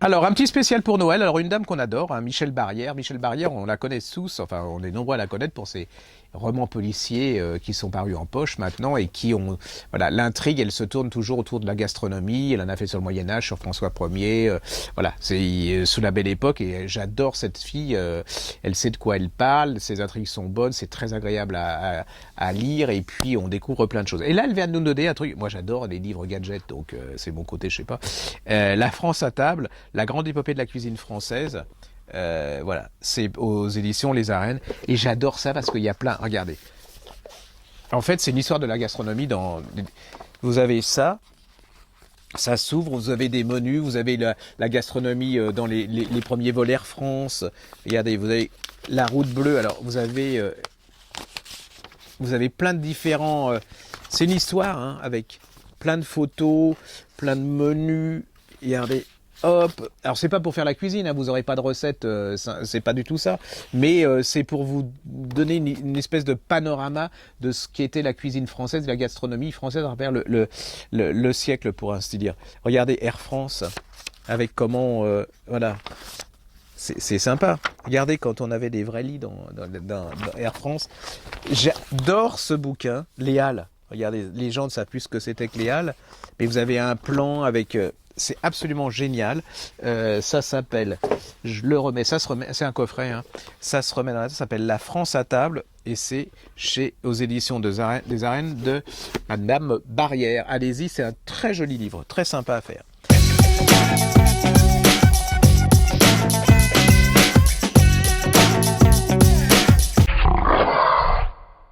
Alors, un petit spécial pour Noël. Alors, une dame qu'on adore, hein, Michel Barrière. Michel Barrière, on la connaît tous, enfin, on est nombreux à la connaître pour ses romans policiers qui sont parus en poche maintenant et qui ont... Voilà, l'intrigue, elle se tourne toujours autour de la gastronomie. Elle en a fait sur le Moyen-Âge, sur François Ier. Voilà, c'est sous la Belle Époque et j'adore cette fille. Elle sait de quoi elle parle, ses intrigues sont bonnes, c'est très agréable à lire et puis on découvre plein de choses. Et là, elle vient de nous donner un truc. Moi, j'adore les livres gadgets, donc c'est mon côté, je sais pas. La France à table, la grande épopée de la cuisine française. Voilà, c'est aux éditions Les Arènes. Et j'adore ça parce qu'il y a plein. Regardez. En fait, c'est une histoire de la gastronomie. Vous avez ça. Ça s'ouvre, vous avez des menus, vous avez la gastronomie dans les premiers vols Air France. Regardez, vous avez la route bleue. Alors, vous avez plein de différents... c'est une histoire, hein, avec plein de photos, plein de menus. Regardez, hop. Alors, c'est pas pour faire la cuisine, hein, vous n'aurez pas de recette, c'est pas du tout ça. Mais c'est pour vous donner une espèce de panorama de ce qu'était la cuisine française, la gastronomie française à travers le siècle, pour ainsi dire. Regardez Air France, avec comment... voilà. C'est sympa. Regardez quand on avait des vrais lits dans Air France. J'adore ce bouquin, Les Halles. Regardez, les gens ne savent plus ce que c'était que les Halles, mais vous avez un plan avec... c'est absolument génial. Ça s'appelle, je le remets, ça se remet, c'est un coffret, hein, ça se remet dans la tête, ça s'appelle La France à table, et c'est aux éditions des Arènes de Madame Barrière. Allez-y, c'est un très joli livre, très sympa à faire.